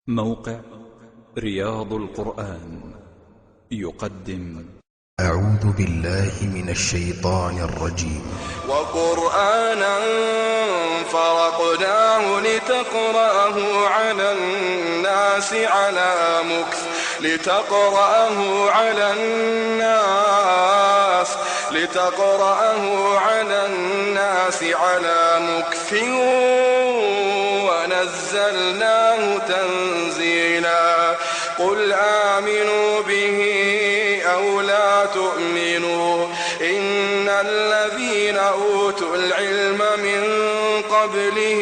موقع رياض القرآن يقدم أعوذ بالله من الشيطان الرجيم. وقرآنا فرقناه لتقرأه على الناس على مكث ونزلناه تنزيلا. قل آمنوا به أو لا تؤمنوا إن الذين أوتوا العلم من قبله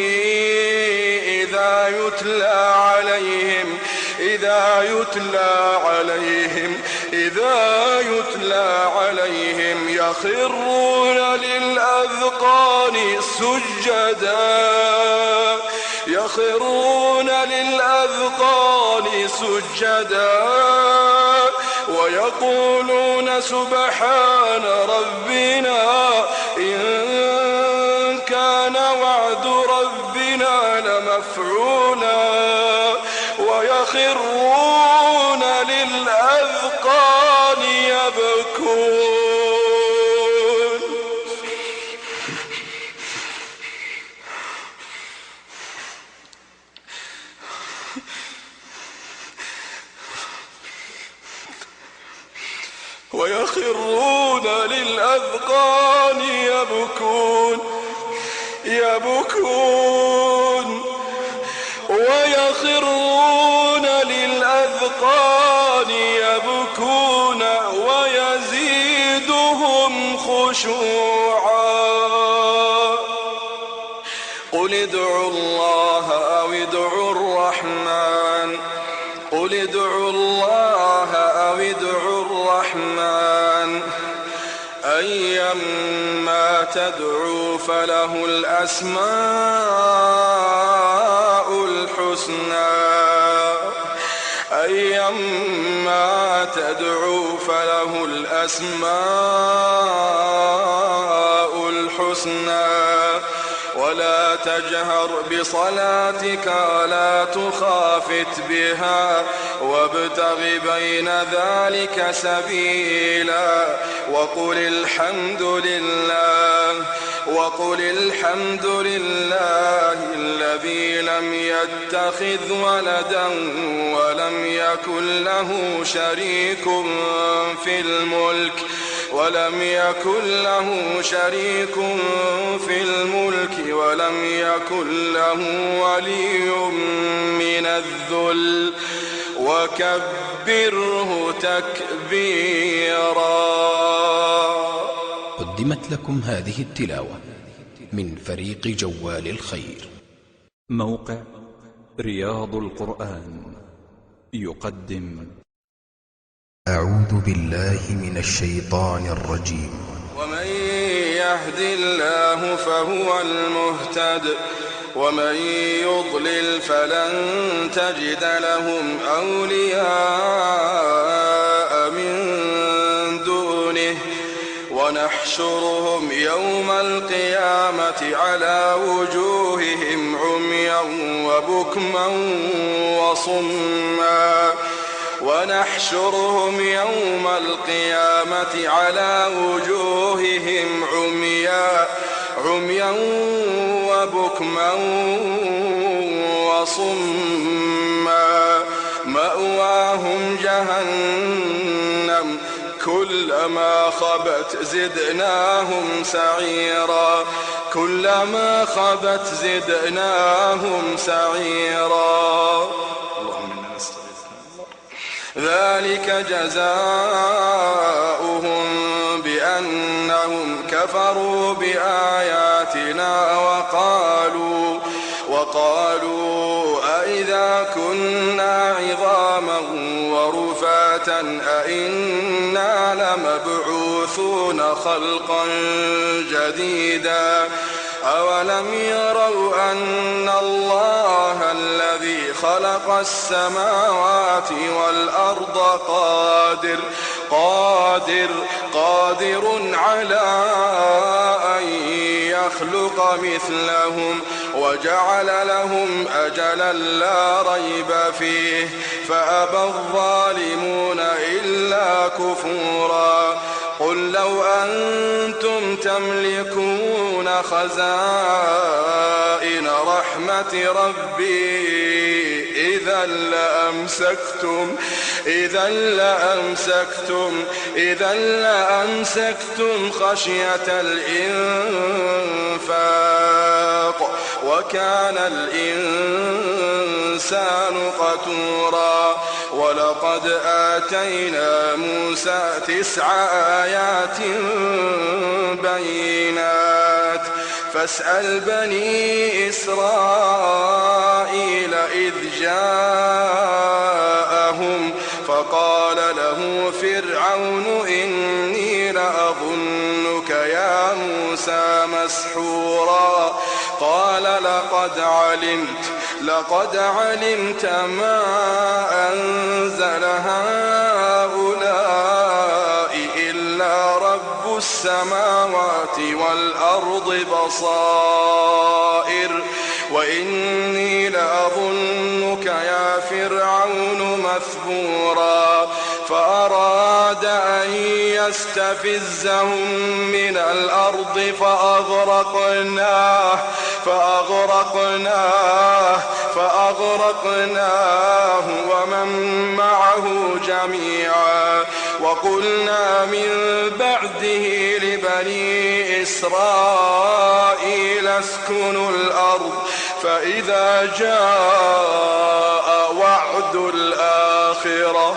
إذا يتلى عليهم يخرون للأذقان سجدا ويقولون سبحان ربنا إن كان وعد ربنا لمفعولا ويخرون للأذقان يبكون. ويزيدهم خشوعا. قل ادعوا الله أو ادعوا الرحمن أيما تدعوا فله الأسماء الحسنى ولا تجهر بصلاتك ولا تخافت بها وابتغ بين ذلك سبيلا وقل الحمد لله الذي لم يتخذ ولدا ولم يكن له شريك في الملك ولم يكن له ولي من الذل وكبره تكبيرا. قدمت لكم هذه التلاوة من فريق جوال الخير. موقع رياض القرآن يقدم أعوذ بالله من الشيطان الرجيم. ومن يهد الله فهو المهتد ومن يضلل فلن تجد لهم أولياء من دونه ونحشرهم يوم القيامة على وجوههم عميا وبكما وصما مأواهم جهنم كلما خبت زدناهم سعيرا. ذلك جزاؤهم بأنهم كفروا بآياتنا وقالوا أئذا كنا عظاما ورفاتا أئنا لمبعوثون خلقا جديدا. أولم يروا أن الله الذي خلق السماوات والأرض قادر على أن يخلق مثلهم وجعل لهم أجلا لا ريب فيه فأبى الظالمون إلا كفورا قل لو أنتم تملكون خزائن رحمة ربي إذا لأمسكتم خشية الإنفاق وكان الإنسان قتورا ولقد آتينا موسى 9 آيات بينات فاسأل بني إسرائيل إذ جاءهم فقال له فرعون إني لأظنك يا موسى مسحورا قال لقد علمت ما أنزل هؤلاء إلا رب السماوات والأرض بصائر وإني لأظنك يا فرعون مثبورا فأراد أن يستفزهم من الأرض فأغرقناه ومن معه جميعا وقلنا من بعده لبني إسرائيل اسكنوا الأرض فإذا جاء وعد الآخرة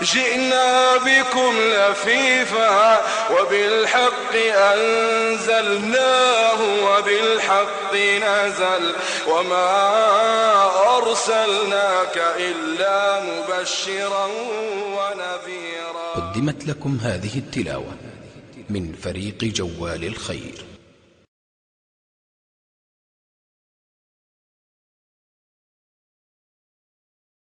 جئنا بكم لفيفا وبالحق أنزلناه وبالحق نزل وما أرسلناك إلا مبشرا ونذيرا. قدمت لكم هذه التلاوة من فريق جوال الخير.